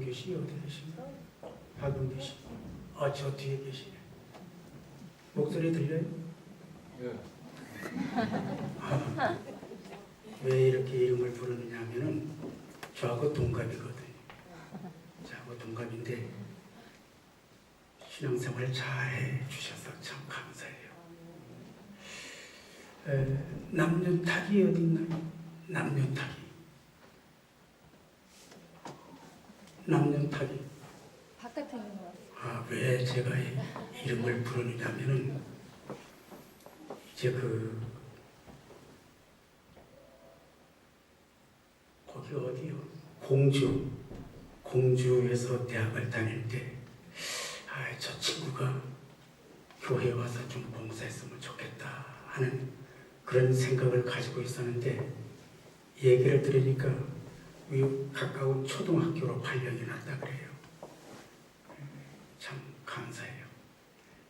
박윤규 씨 어디 계신가? 박윤규 씨. 저 뒤에 계시네. 목소리 들려요? 예. 왜 이렇게 이름을 부르느냐 하면은 저하고 동갑이거든요. 저하고 동갑인데 신앙생활 잘해 주셔서 참 감사해요. 남윤탁이 어디 있나요? 남윤탁이. 바깥에 있는 것 같아요. 왜 제가 이름을 부르느냐면은 이제 거기 어디요? 공주에서 대학을 다닐 때 저 친구가 교회에 와서 좀 봉사했으면 좋겠다 하는 그런 생각을 가지고 있었는데 얘기를 들으니까 가까운 초등학교로 발령이 났다 그래요. 참 감사해요.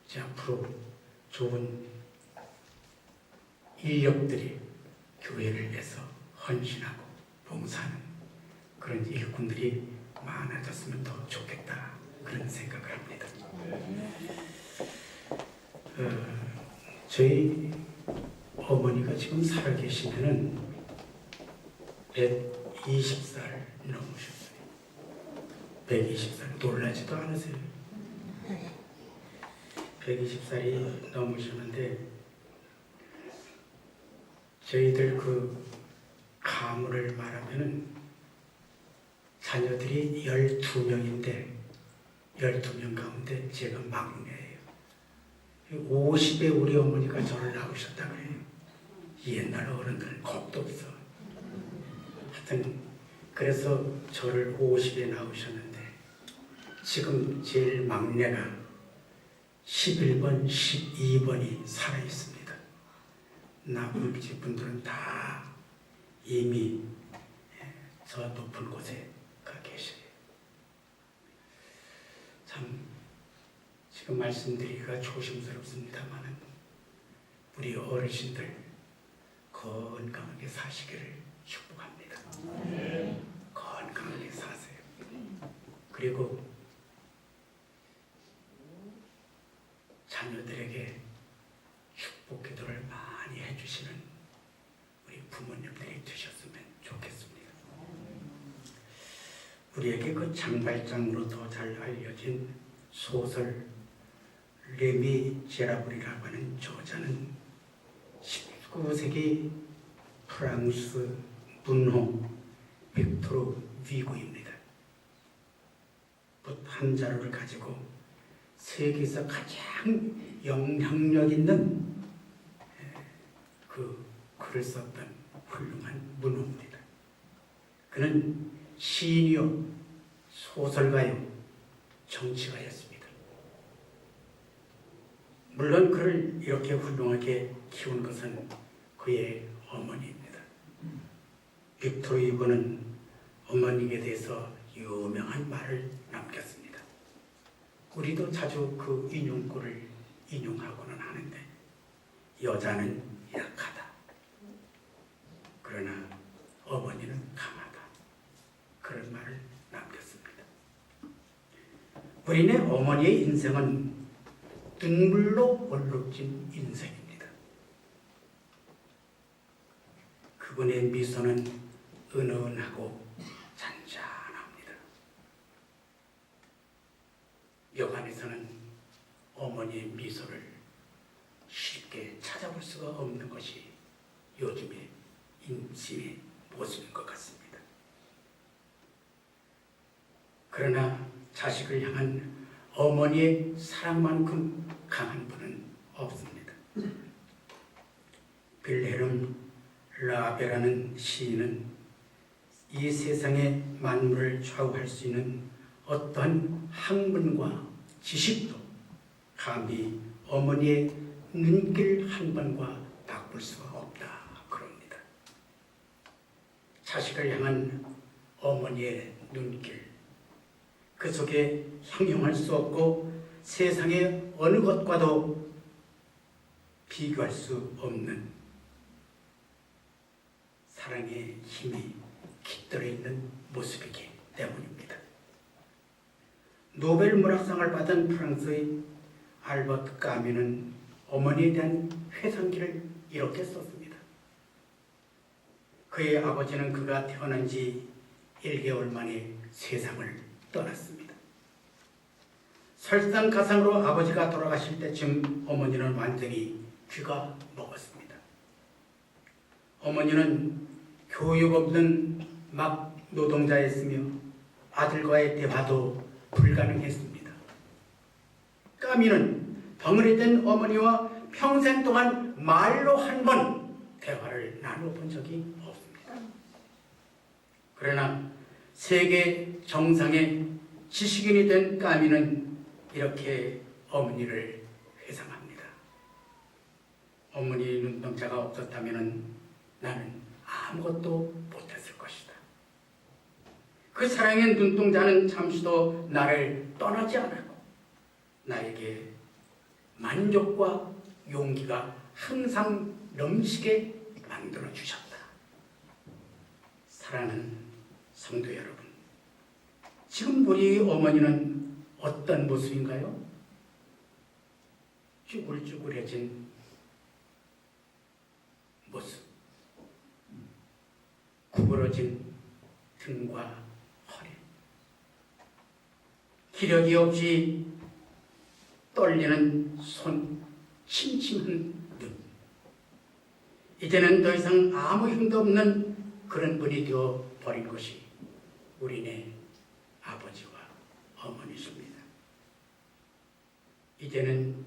이제 앞으로 좋은 인력들이 교회를 위해서 헌신하고 봉사하는 그런 일꾼들이 많아졌으면 더 좋겠다 그런 생각을 합니다. 저희 어머니가 지금 살아계시면은 120살 넘으셨어요. 120살 놀라지도 않으세요. 120살이 넘으셨는데 저희들 가문을 말하면은 자녀들이 12명인데 12명 가운데 제가 막내예요. 50에 우리 어머니가 저를 낳으셨다 그래요. 옛날 어른들은 겁도 없어. 하여튼 그래서 저를 50에 낳으셨는데 지금 제일 막내가 11번, 12번이 살아있습니다. 나머지 분들은 다 이미 저 높은 곳에 가 계셔요. 참 지금 말씀드리기가 조심스럽습니다만 우리 어르신들 건강하게 사시기를 축복합니다. 건강하게 사세요. 그리고 자녀들에게 축복 기도를 많이 해주시는 우리 부모님들이 되셨으면 좋겠습니다. 우리에게 장발장으로 더 잘 알려진 소설 레미제라블이라고 하는 저자는 19세기 프랑스 문호 빅토르 위고입니다. 붓 한 자루를 가지고 세계에서 가장 영향력 있는 그 글을 썼던 훌륭한 문호입니다. 그는 시인이요, 소설가요, 정치가였습니다. 물론 그를 이렇게 훌륭하게 키운 것은 그의 어머니입니다. 빅토르 위고는 어머니에 대해서 유명한 말을 남겼습니다. 우리도 자주 그 인용구를 인용하고는 하는데 여자는 약하다. 그러나 어머니는 강하다. 그런 말을 남겼습니다. 우리네 어머니의 인생은 눈물로 얼룩진 인생입니다. 그분의 미소는 은은하고 잔잔합니다. 여관에서는 어머니의 미소를 쉽게 찾아볼 수가 없는 것이 요즘의 인심의 모습인 것 같습니다. 그러나 자식을 향한 어머니의 사랑만큼 강한 분은 없습니다. 빌헤름 라베라는 시인은 이 세상의 만물을 좌우할 수 있는 어떠한 학문과 지식도 감히 어머니의 눈길 한 번과 바꿀 수가 없다 그럽니다. 자식을 향한 어머니의 눈길, 그 속에 형용할 수 없고 세상의 어느 것과도 비교할 수 없는 사랑의 힘이 깃들어 있는 모습이기 때문입니다. 노벨 문학상을 받은 프랑스의 알버트 까뮈는 어머니에 대한 회상기를 이렇게 썼습니다. 그의 아버지는 그가 태어난 지 1개월 만에 세상을 떠났습니다. 설상가상으로 아버지가 돌아가실 때쯤 어머니는 완전히 귀가 먹었습니다. 어머니는 교육 없는 막 노동자였으며 아들과의 대화도 불가능했습니다. 까미는 덩어리 된 어머니와 평생 동안 말로 한 번 대화를 나눠본 적이 없습니다. 그러나 세계 정상의 지식인이 된 까미는 이렇게 어머니를 회상합니다. 어머니 눈동자가 없었다면 나는 아무것도 못했을 것이다. 그 사랑의 눈동자는 잠시도 나를 떠나지 않았고 나에게 만족과 용기가 항상 넘치게 만들어 주셨다. 사랑하는 성도 여러분, 지금 우리 어머니는 어떤 모습인가요? 쭈글쭈글해진 모습, 구부러진 등과 허리, 기력이 없이 떨리는 손, 침침한 눈. 이제는 더 이상 아무 힘도 없는 그런 분이 되어 버린 것이 우리네 아버지와 어머니십니다. 이제는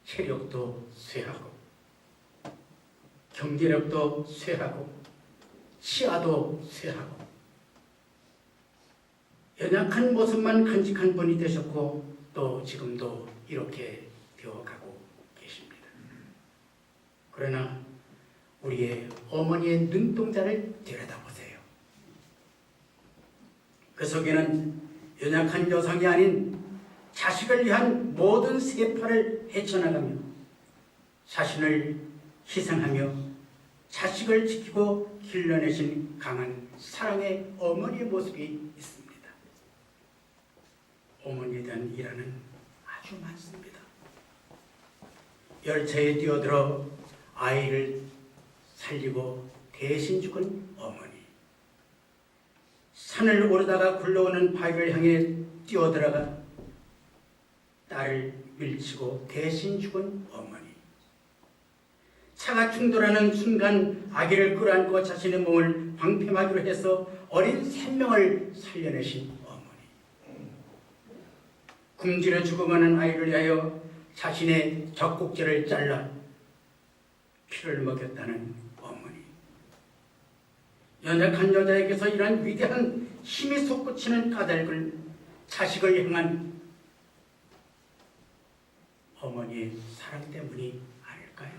체력도 쇠하고 경제력도 쇠하고 치아도 쇠하고 연약한 모습만 간직한 분이 되셨고 또 지금도 이렇게 되어가고 계십니다. 그러나 우리의 어머니의 눈동자를 들여다보세요. 그 속에는 연약한 여성이 아닌 자식을 위한 모든 세파를 헤쳐나가며 자신을 희생하며 자식을 지키고 길러내신 강한 사랑의 어머니의 모습이 있습니다. 어머니에 대한 일화는 아주 많습니다. 열차에 뛰어들어 아이를 살리고 대신 죽은 어머니, 산을 오르다가 굴러오는 바위를 향해 뛰어들어가 딸을 밀치고 대신 죽은 어머니, 차가 충돌하는 순간 아기를 끌어안고 자신의 몸을 방패막이로 해서 어린 생명을 살려내신 어머니, 굶주려 죽어가는 아이를 위하여 자신의 젖꼭지를 잘라 피를 먹였다는 어머니, 연약한 여자에게서 이런 위대한 힘이 솟구치는 까닭을 자식을 향한 어머니의 사랑 때문이 아닐까요?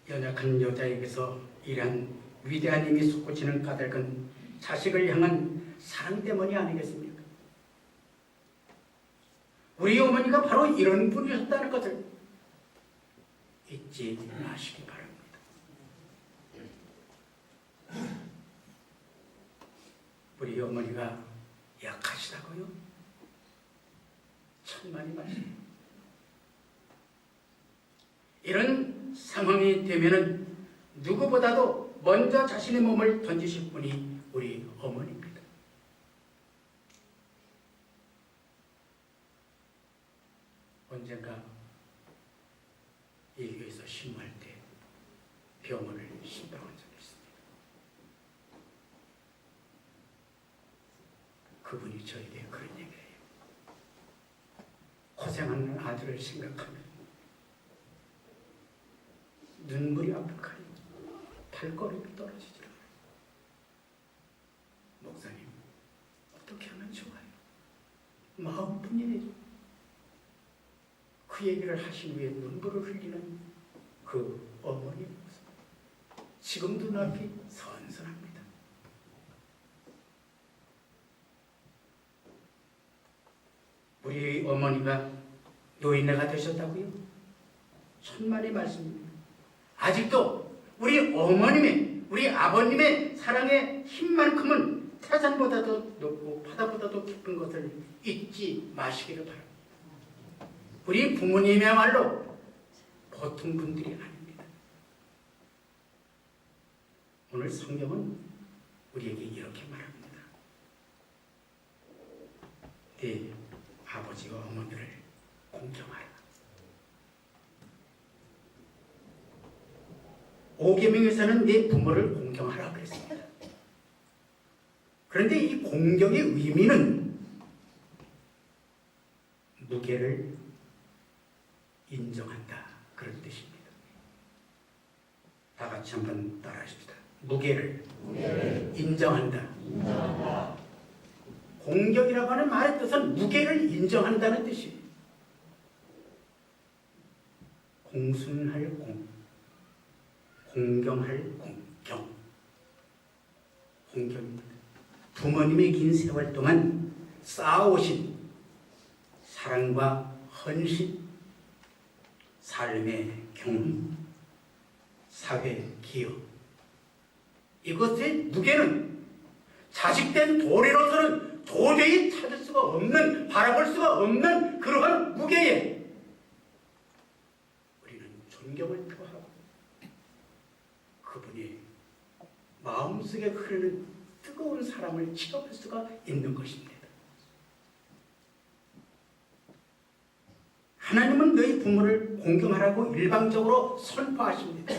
연약한 여자에게서 이러한 위대한 힘이 솟구치는 까닭은 자식을 향한 사랑 때문이 아니겠습니까? 우리 어머니가 바로 이런 분이셨다는 것을 잊지 마시기 바랍니다. 우리 어머니가 약하시다고요? 천만이 말씀. 이런 상황이 되면은 누구보다도 먼저 자신의 몸을 던지실 분이 우리 어머니입니다. 언젠가 이 교회에서 신고할 때 병원을 신방한 적이 있습니다. 그분이 저에게 그런 얘기를 해요. 고생하는 아들을 생각하면 눈물이 아득하니 발걸음이 떨어지지 않아요. 목사님, 어떻게 하면 좋아요? 마음뿐이에요. 그 얘기를 하신 후에 눈물을 흘리는 그 어머니의 모습, 지금도 눈앞이 선선합니다. 우리 어머니가 노인네가 되셨다고요? 천만의 말씀입니다. 아직도 우리 어머님의, 우리 아버님의 사랑의 힘만큼은 태산보다도 높고 바다보다도 깊은 것을 잊지 마시기를 바랍니다. 우리 부모님이야말로 보통 분들이 아닙니다. 오늘 성경은 우리에게 이렇게 말합니다. 네 아버지와 어머니를 공경하라. 5계명에서는 네 부모를 공경하라 그랬습니다. 그런데 이 공경의 의미는 무게를 인정한다 그런 뜻입니다. 다 같이 한번 따라하십시다. 무게를 인정한다. 공경이라고 하는 말의 뜻은 무게를 인정한다는 뜻입니다. 공순할 공, 공경할 공경, 공경입니다. 부모님의 긴 세월 동안 쌓아오신 사랑과 헌신, 삶의 경험, 사회 기여, 이것의 무게는 자식된 도리로서는 도저히 찾을 수가 없는, 바라볼 수가 없는 그러한 무게에 우리는 존경을 표하고 그분이 마음속에 흐르는 뜨거운 사랑을 체험할 수가 있는 것입니다. 하나님은 너희 부모를 공경하라고 일방적으로 선포하십니다.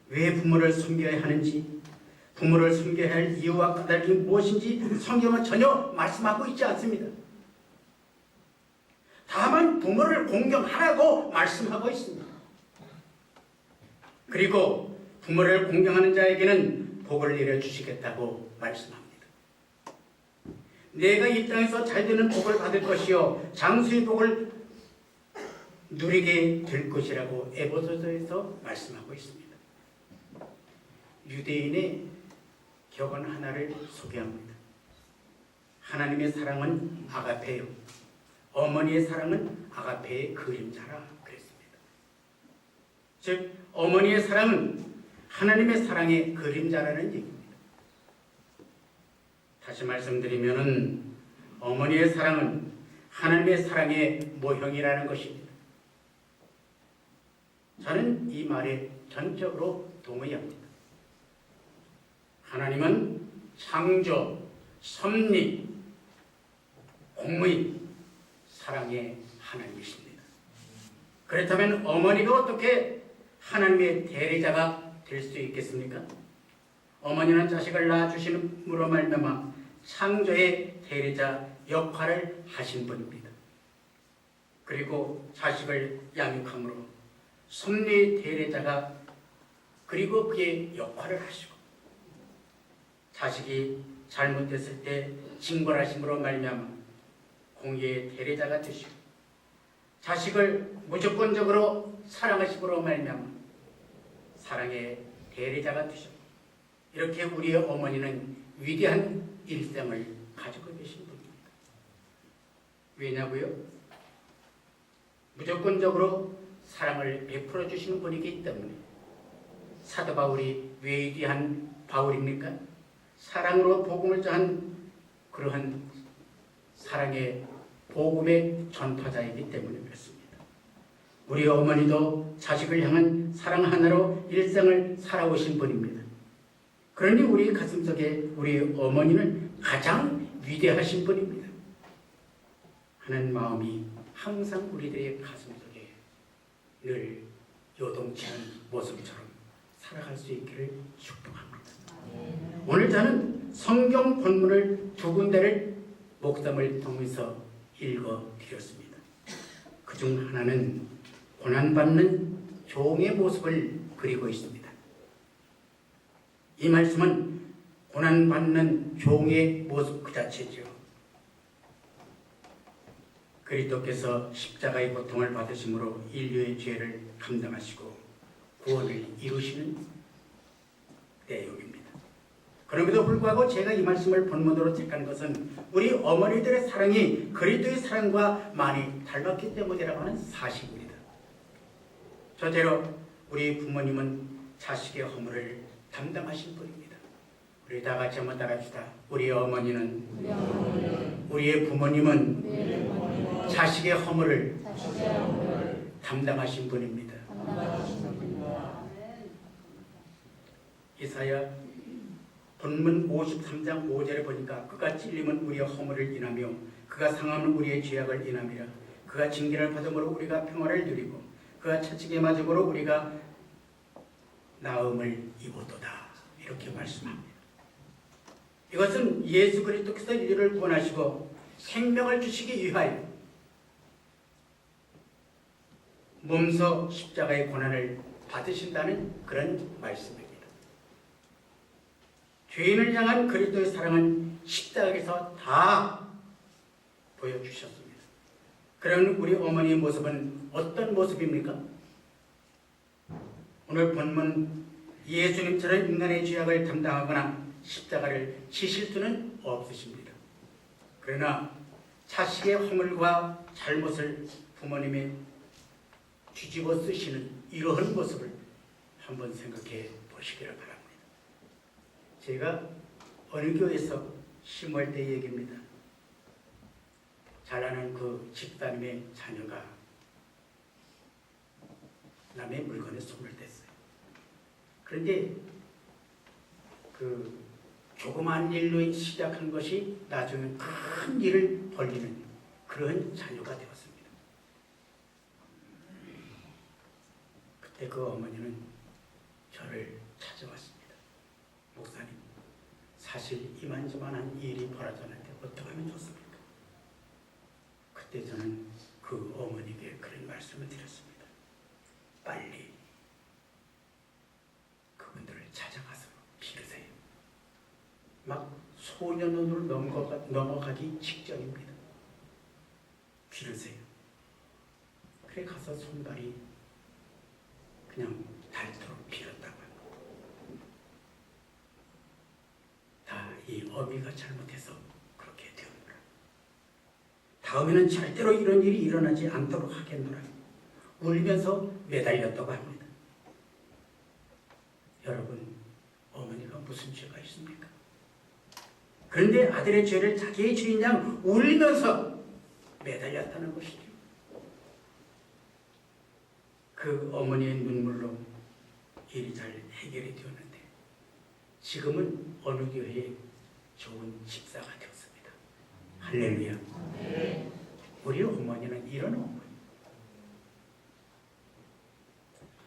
왜 부모를 섬겨야 하는지, 부모를 섬겨야 할 이유와 까닭이 무엇인지 성경은 전혀 말씀하고 있지 않습니다. 다만 부모를 공경하라고 말씀하고 있습니다. 그리고 부모를 공경하는 자에게는 복을 내려주시겠다고 말씀합니다. 내가 이 땅에서 잘되는 복을 받을 것이요 장수의 복을 누리게 될 것이라고 에베소서에서 말씀하고 있습니다. 유대인의 격언 하나를 소개합니다. 하나님의 사랑은 아가페요, 어머니의 사랑은 아가페의 그림자라 그랬습니다. 즉 어머니의 사랑은 하나님의 사랑의 그림자라는 얘기입니다. 다시 말씀드리면은 어머니의 사랑은 하나님의 사랑의 모형이라는 것입니다. 저는 이 말에 전적으로 동의합니다. 하나님은 창조, 섭리, 공의, 사랑의 하나님이십니다. 그렇다면 어머니가 어떻게 하나님의 대리자가 될 수 있겠습니까? 어머니는 자식을 낳아주심으로 말미암아 창조의 대리자 역할을 하신 분입니다. 그리고 자식을 양육함으로 섭리의 대리자가 그리고 그의 역할을 하시고 자식이 잘못됐을 때 징벌하심으로 말미암아 공의의 대리자가 되시고 자식을 무조건적으로 사랑하심으로 말미암아 사랑의 대리자가 되셨고 이렇게 우리의 어머니는 위대한 일생을 가지고 계신 분입니다. 왜냐고요? 무조건적으로 사랑을 베풀어 주시는 분이기 때문에. 사도 바울이 왜 위대한 바울입니까? 사랑으로 복음을 전한 그러한 사랑의 복음의 전파자이기 때문에 그렇습니다. 우리 어머니도 자식을 향한 사랑 하나로 일생을 살아오신 분입니다. 그러니 우리 가슴속에 우리 어머니는 가장 위대하신 분입니다. 하는 마음이 항상 우리들의 가슴속에 늘 요동치는 모습처럼 살아갈 수 있기를 축복합니다. 오늘 저는 성경 본문을 두 군데를 목담을 통해서 읽어드렸습니다. 그중 하나는 고난받는 종의 모습을 그리고 있습니다. 이 말씀은 고난받는 종의 모습 그 자체죠. 그리스도께서 십자가의 고통을 받으심으로 인류의 죄를 감당하시고 구원을 이루시는 내용입니다. 그럼에도 불구하고 제가 이 말씀을 본문으로 택한 것은 우리 어머니들의 사랑이 그리스도의 사랑과 많이 닮았기 때문이라고 하는 사실입니다. 저대로 우리 부모님은 자식의 허물을 담당하신 분입니다. 우리 다 같이 한번 따라합시다. 우리의 어머니는, 우리 어머니는 우리의 부모님은 우리의 부모님을 자식의 허물을 자식의 허물을 담당하신 분입니다. 담당하신 분입니다. 이사야 본문 53장 5절에 보니까 그가 찔림은 우리의 허물을 인하며 그가 상함은 우리의 죄악을 인함이라. 그가 징계를 받음으로 우리가 평화를 누리고 그가 채찍에 맞음으로 우리가 나음을 입었도다. 이렇게 말씀합니다. 이것은 예수 그리스도께서 인류를 구원하시고 생명을 주시기 위하여 몸소 십자가의 고난을 받으신다는 그런 말씀입니다. 죄인을 향한 그리스도의 사랑은 십자가에서 다 보여주셨습니다. 그럼 우리 어머니의 모습은 어떤 모습입니까? 오늘 본문 예수님처럼 인간의 죄악을 담당하거나 십자가를 지실 수는 없으십니다. 그러나 자식의 허물과 잘못을 부모님이 뒤집어 쓰시는 이러한 모습을 한번 생각해 보시기를 바랍니다. 제가 어느 교회에서 심할 때 얘기입니다. 잘 아는 그 집사님의 자녀가 남의 물건에 손을 댔어요. 그런데 그 조그마한 일로 시작한 것이 나중에 큰 일을 벌리는 그런 자녀가 되었습니다. 그때 그 어머니는 저를 찾아왔습니다. 목사님, 사실 이만저만한 일이 벌어졌는데 어떻게 하면 좋습니까? 그때 저는 그 어머니에게 그런 말씀을 드렸습니다. 빨리 그분들을 찾아가서 빌으세요. 막 소년원으로 넘어가기 직전입니다. 빌으세요. 그래 가서 손발이 그냥 닳도록 빌었다고 합니다. 다 이 어미가 잘못해서 그렇게 되었노라. 다음에는 절대로 이런 일이 일어나지 않도록 하겠노라. 울면서 매달렸다고 합니다. 여러분, 어머니가 무슨 죄가 있습니까? 그런데 아들의 죄를 자기의 주인 양 울면서 매달렸다는 것이죠. 그 어머니의 눈물로 일이 잘 해결이 되었는데 지금은 어느 교회에 좋은 집사가 되었습니다. 할렐루야. 우리 어머니는 이런 어머니.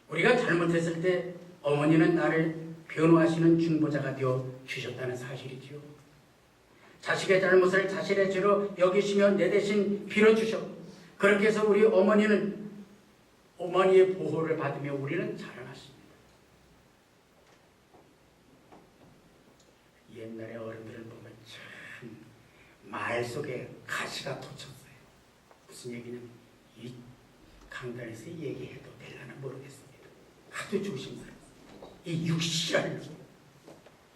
우리가 잘못했을 때 어머니는 나를 변호하시는 중보자가 되어 주셨다는 사실이지요. 자식의 잘못을 자신의 죄로 여기시며 내 대신 빌어주셨고 그렇게 해서 우리 어머니는 어머니의 보호를 받으며 우리는 자라났습니다. 옛날에 어른들을 보면 참 말 속에 가시가 돋쳤어요. 무슨 얘기냐면 이 강단에서 얘기해도 될려나 모르겠습니다. 하도 조심스러워요. 이 육시라는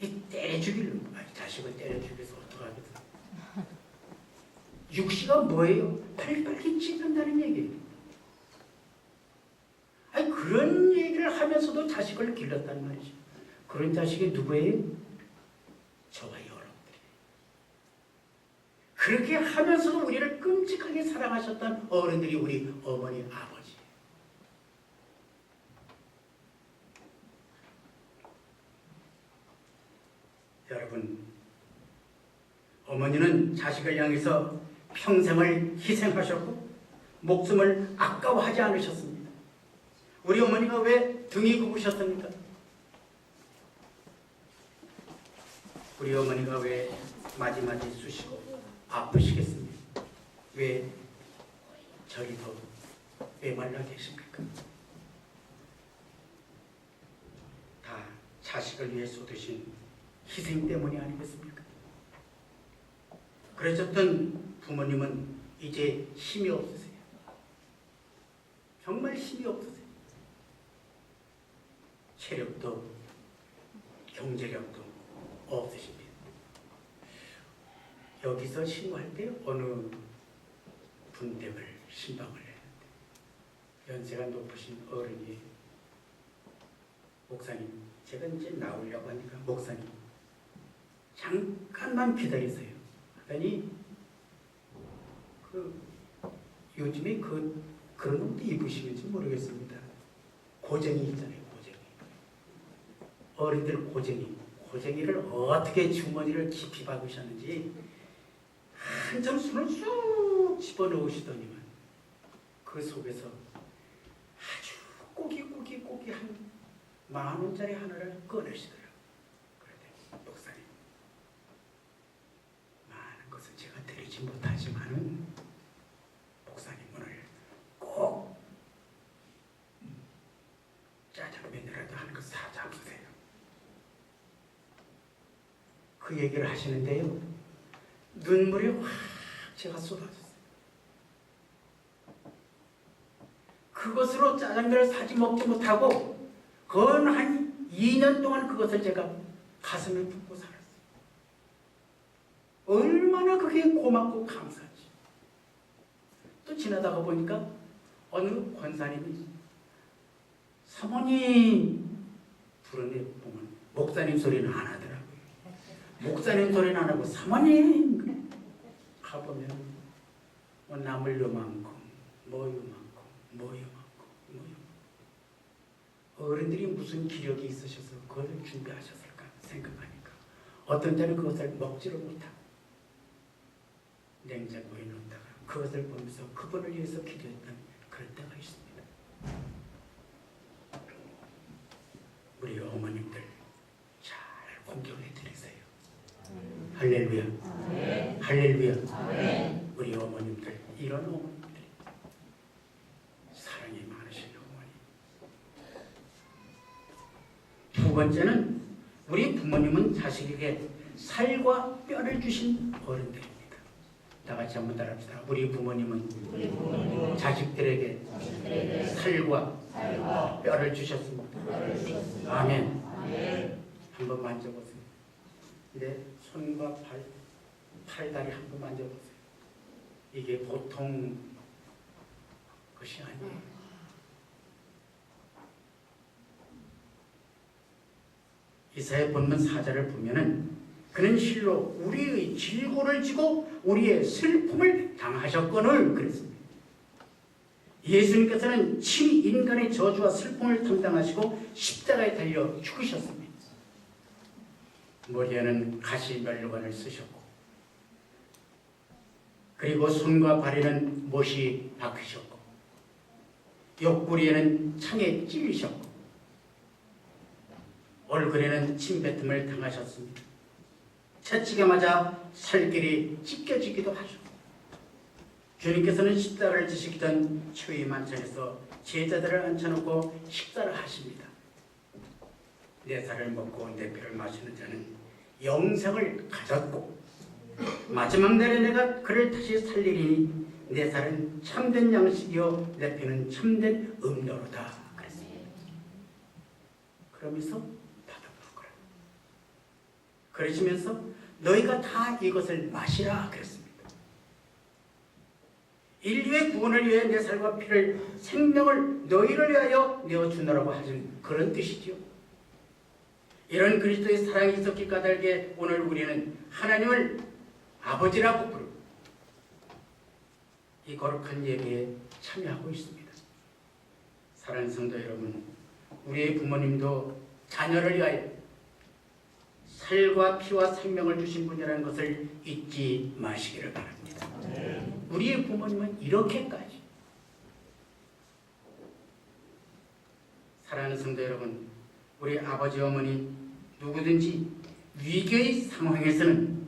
이 때려 죽일 놈, 자식을 때려 죽여서 어떡하겠어. 육시가 뭐예요? 빨리 찢는다는 얘기예요. 아니 그런 얘기를 하면서도 자식을 길렀단 말이죠. 그런 자식이 누구예요? 저와 여러분들이에요. 그렇게 하면서도 우리를 끔찍하게 사랑하셨던 어른들이 우리 어머니, 아버지. 여러분, 어머니는 자식을 향해서 평생을 희생하셨고 목숨을 아까워하지 않으셨습니다. 우리 어머니가 왜 등이 굽으셨습니까? 우리 어머니가 왜 마디마디 쑤시고 아프시겠습니까? 왜 저리도 메말라 계십니까? 다 자식을 위해 쏟으신 희생 때문이 아니겠습니까? 그러셨던 부모님은 이제 힘이 없으세요. 정말 힘이 없으세요. 체력도 경제력도 없으십니다. 여기서 신고할 때 어느 분댁을 신방을 했는데 연세가 높으신 어른이 목사님, 제가 이제 나오려고 하니까 목사님 잠깐만 기다리세요. 하더니 요즘에 그런 옷도 입으시는지 모르겠습니다. 고쟁이 있잖아요. 고쟁이. 어른들 고쟁이를 어떻게 주머니를 깊이 박으셨는지 한참 손을 쑥 집어넣으시더니만 그 속에서 아주 꼬기 한 10,000원짜리 하나를 꺼내시더라고요. 그런데 목사님, 많은 것은 제가 드리지 못하지만은 목사님 오늘 꼭 짜장면이라도 하는 거 사잡으세요. 그 얘기를 하시는데요. 눈물이 확 제가 쏟아졌어요. 그것으로 짜장면을 사지 먹지 못하고 건 한 2년 동안 그것을 제가 가슴에 품고 살았어요. 얼마나 그게 고맙고 감사하지. 또 지나다가 보니까 어느 권사님이 사모님 부르네 보면 목사님 소리는 안 하더라고요. 목사님 소리는 안 하고 사모님 가보면 뭐 나물 요만큼 뭐 요만큼 어른들이 무슨 기력이 있으셔서 그걸 준비하셨을까 생각하니까 어떤 때는 그것을 먹지를 못하고 냉장고에 넣다가 그것을 보면서 그분을 위해서 기도했던 그럴 때가 있습니다. 우리 어머님들 잘 공경해 드리세요. 할렐루야. 할렐루야. 우리 어머님들, 이런 어머님들 사랑이 많으신 어머니. 두 번째는 우리 부모님은 자식에게 살과 뼈를 주신 어른들입니다. 다 같이 한번 따라합시다. 우리 부모님은 자식들에게 살과 뼈를 주셨습니다. 아멘. 한번 만져보세요. 내 손과 팔다리 한번 만져보세요. 이게 보통 것이 아니에요. 이사야 본문 4절을 보면은 그는 실로 우리의 질고를 지고 우리의 슬픔을 당하셨거늘 그랬습니다. 예수님께서는 친히 인간의 저주와 슬픔을 담당하시고 십자가에 달려 죽으셨습니다. 머리에는 가시면류관을 쓰셨고 그리고 손과 발에는 못이 박히셨고 옆구리에는 창에 찔리셨고 얼굴에는 침뱉음을 당하셨습니다. 채찍에 맞아 살길이 찢겨지기도 하셨고 주님께서는 십자가를 지시기 전 초이 만찬에서 제자들을 앉혀놓고 식사를 하십니다. 내 살을 먹고 내 피를 마시는 자는 영생을 가졌고 마지막 날에 내가 그를 다시 살리리니 내 살은 참된 양식이요 내 피는 참된 음료로다 그랬습니다. 그러면서 받아먹어라. 그러시면서 너희가 다 이것을 마시라 그랬습니다. 인류의 구원을 위해 내 살과 피를 생명을 너희를 위하여 내어주노라고 하신 그런 뜻이지요. 이런 그리스도의 사랑이 있었기 까닭에 오늘 우리는 하나님을 아버지라고 부르고 이 거룩한 예배에 참여하고 있습니다. 사랑하는 성도 여러분, 우리의 부모님도 자녀를 위하여 살과 피와 생명을 주신 분이라는 것을 잊지 마시기를 바랍니다. 우리의 부모님은 이렇게까지. 사랑하는 성도 여러분, 우리 아버지 어머니 누구든지 위기의 상황에서는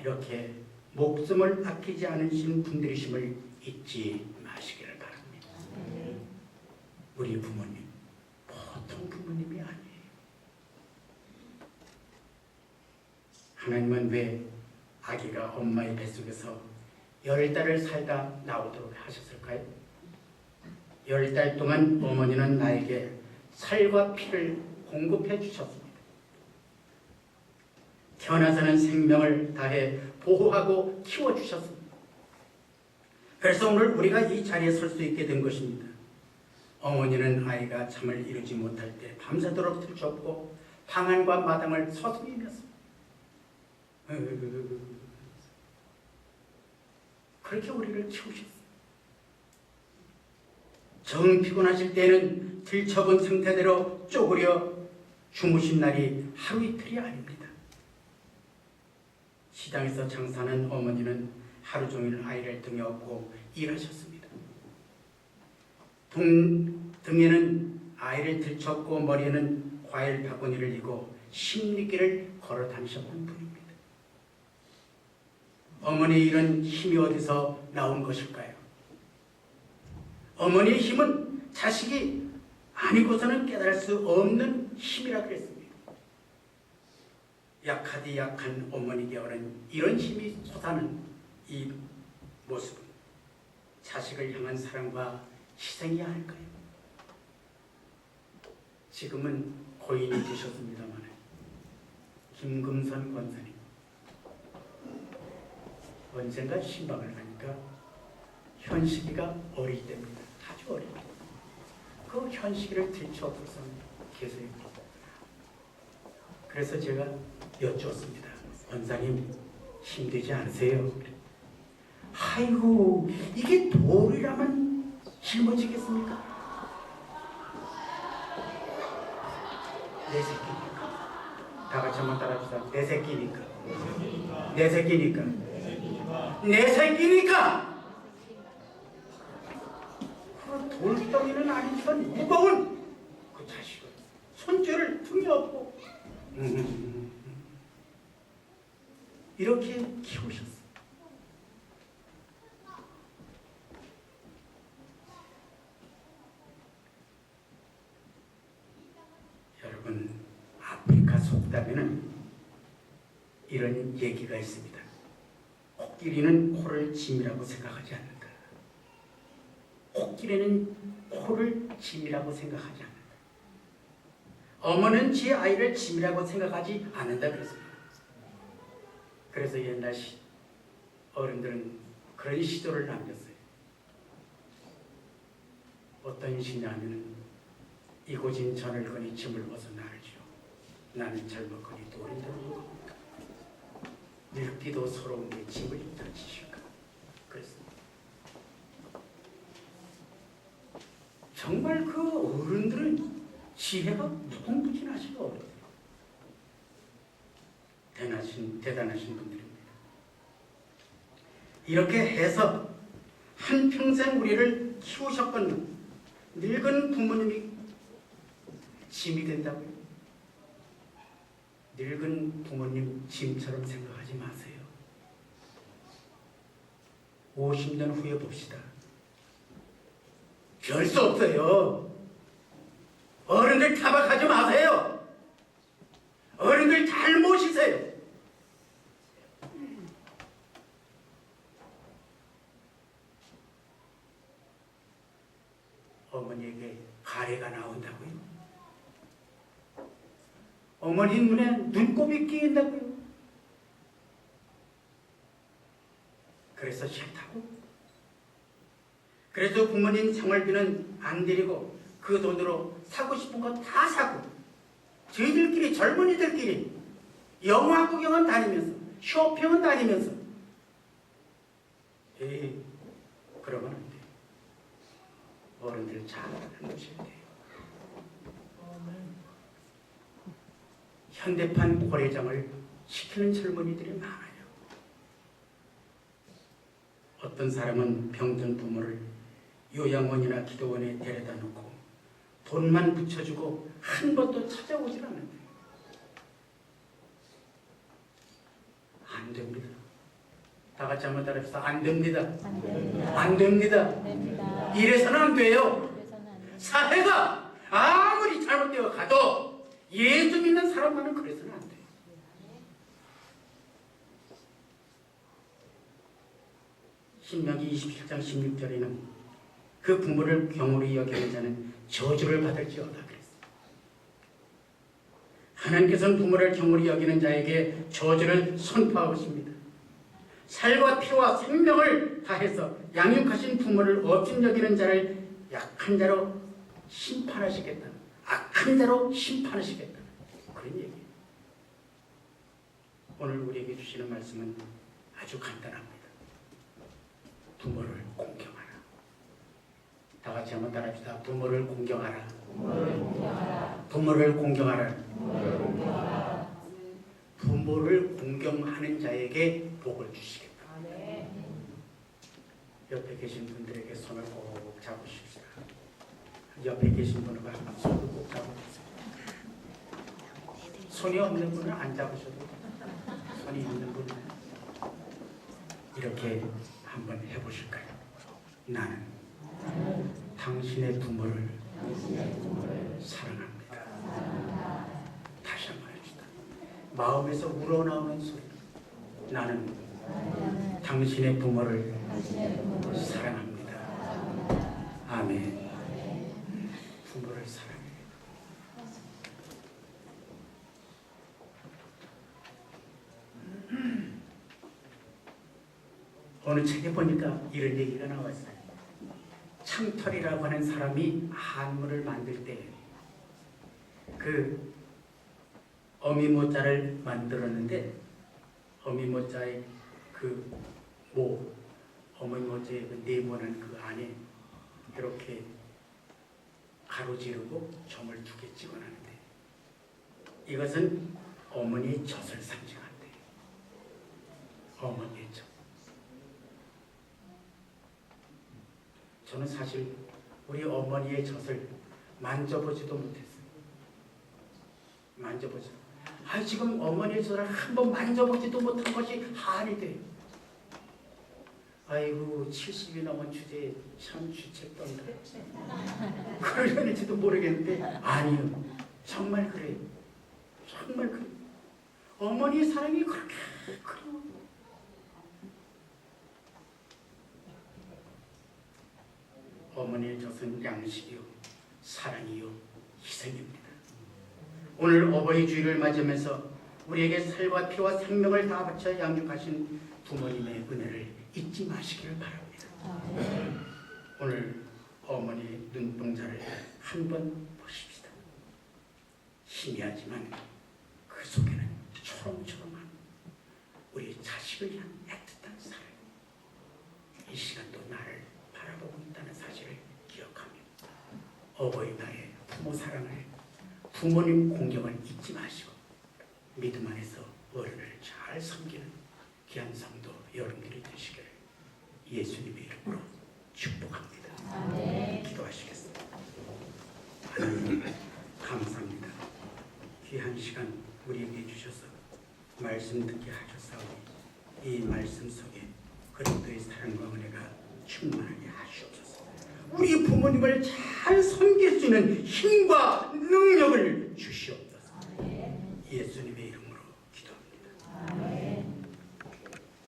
이렇게 목숨을 아끼지 않으신 분들이심을 잊지 마시기를 바랍니다. 우리 부모님 보통 부모님이 아니에요. 하나님은 왜 아기가 엄마의 뱃속에서 10달을 살다 나오도록 하셨을까요? 10달 동안 어머니는 나에게 살과 피를 공급해 주셨습니다. 태어나서는 생명을 다해 보호하고 키워주셨습니다. 그래서 오늘 우리가 이 자리에 설 수 있게 된 것입니다. 어머니는 아이가 잠을 이루지 못할 때 밤새도록 들쳤고 방안과 마당을 서성이면서 그렇게 우리를 키우셨어요. 정 피곤하실 때는 들쳐본 상태대로 쪼그려 주무신 날이 하루 이틀이 아닙니다. 시장에서 장사하는 어머니는 하루 종일 아이를 등에 업고 일하셨습니다. 등에는 아이를 들쳤고 머리에는 과일 바구니를 이고 10리길을 걸어 다니셨던 분입니다. 어머니의 일은 힘이 어디서 나온 것일까요? 어머니의 힘은 자식이 아니고서는 깨달을 수 없는 힘이라 그랬습니다. 약하디 약한 어머니에게는 이런 힘이 솟아는 이 모습은 자식을 향한 사랑과 희생이 아닐까요? 지금은 고인이 되셨습니다만 김금선 권사님 언젠가 신방을 가니까 현식이가 어릴 때입니다. 아주 어립니다. 그 현식이를 들춰보고서 계세요. 그래서 제가 여쭈었습니다. 권사님 힘들지 않으세요? 아이고 이게 돌이라면 짊어지겠습니까? 내 새끼니까. 다 같이 한번 따라합시다. 내 새끼니까. 내 새끼니까. 내 새끼니까. 그 돌덩이는 아니지만 무거운 그 자식을 손줄을 등에 업고 이렇게 키우셨어요. 여러분, 아프리카 속담에는 이런 얘기가 있습니다. 코끼리는 코를 짐이라고 생각하지 않는다. 코끼리는 코를 짐이라고 생각하지 않는다. 어머니는 제 아이를 짐이라고 생각하지 않는다 그랬습니다. 그래서 옛날 어른들은 그런 시조를 남겼어요. 어떤 시냐면은 이고진 저늙거니 짐을 벗어 나를 지어 나는 젊었거니 돌이 들고 늙기도 서러운 게 짐을 다 지실까 그랬습니다. 정말 그 어른들은 지혜가 무궁무진하시고 어려워요. 대단하신 분들입니다. 이렇게 해서 한평생 우리를 키우셨건 늙은 부모님이 짐이 된다고요? 늙은 부모님 짐처럼 생각하지 마세요. 50년 후에 봅시다. 별 수 없어요. 어른들 타박하지 마세요. 어른들 잘 모시세요. 어머니에게 가래가 나온다고요? 어머니 눈에 눈곱이 끼인다고요? 그래서 싫다고? 그래서 부모님 생활비는 안 드리고 그 돈으로 사고 싶은 거 다 사고 저희들끼리 젊은이들끼리 영화 구경은 다니면서 쇼핑은 다니면서 에이 그러면 안 돼요. 어른들 잘 알아놓으셔야 돼요. 현대판 고래장을 시키는 젊은이들이 많아요. 어떤 사람은 병든 부모를 요양원이나 기도원에 데려다 놓고 돈만 붙여주고 한 번도 찾아오질 않는데 안 됩니다. 다 같이 한번 따라합시다. 안 됩니다. 안 됩니다. 안 됩니다. 안 됩니다. 이래서는 안 돼요. 그래서는 안 됩니다. 사회가 아무리 잘못되어 가도 예수 믿는 사람만은 그래서는 안 돼요. 신명기 27장 16절에는 그 부모를 경홀히 여기는 자는 저주를 받을지어다 그랬어요. 하나님께서는 부모를 경홀히 여기는 자에게 저주를 선포하십니다. 살과 피와 생명을 다해서 양육하신 부모를 업신 여기는 자를 약한 자로 심판하시겠다. 악한 자로 심판하시겠다. 그런 얘기예요. 오늘 우리에게 주시는 말씀은 아주 간단합니다. 부모를 공경하라. 다 같이 한번 따라합시다. 부모를 공경하라. 부모를 공경하라. 부모를 공경하는 자에게 복을 주시겠다. 옆에 계신 분들에게 손을 꼭 잡으십시다. 옆에 계신 분과 한번 손을 꼭 잡아주세요. 손이 없는 분은 안 잡으셔도 손이 있는 분은 이렇게 한번 해보실까요? 나는 당신의 부모를 사랑합니다. 다시 한번 해주시다. 마음에서 우러나오는 소리. 나는 당신의 부모를 사랑합니다. 아멘. 부모를 사랑해. 어느 책에 보니까 이런 얘기가 나왔어요. 창털이라고 하는 사람이 한문을 만들 때 그 어미모자를 만들었는데 어미모자의 그 모, 어미모자의 그 네모난 그 안에 이렇게 가로지르고 점을 2개 찍어놨는데 이것은 어머니의 젖을 상징한대요. 어머니의 젖. 저는 사실 우리 어머니의 젖을 만져보지도 못했어요. 만져보지도. 지금 어머니의 젖을 한번 만져보지도 못한 것이 한이 돼요. 아이고 70이 넘은 주제에 참 주책 떤다. 그러려는지도 모르겠는데 아니요. 정말 그래요. 정말 그래요. 어머니의 사랑이 그렇게 그래요. 어머니의 젖은 양식이요, 사랑이요, 희생입니다. 오늘 어버이 주일을 맞으면서 우리에게 살과 피와 생명을 다 바쳐 양육하신 부모님의 은혜를 잊지 마시기를 바랍니다. 오늘 어머니의 눈동자를 한번 보십시다. 희미하지만 그 속에는 초롱초롱한 우리 자식을 향한 애틋한 사랑. 이 시간도 나를 바라보고 있다는 사실을 기억하며 어버이날의 부모 사랑을, 부모님 공경을 잊지 마시고 믿음 안에서 어른을 잘 섬기는 귀한 성도 여러분들이 되시기를 예수님의 이름으로 축복합니다. 아멘. 기도하시겠습니다. 하나님 감사합니다. 귀한 시간 우리에게 주셔서 말씀 듣게 하셨사오니 이 말씀 속에 그리스도의 사랑과 은혜가 충만하게 하시옵소서. 우리 부모님을 잘 섬길 수 있는 힘과 능력을 주옵소서.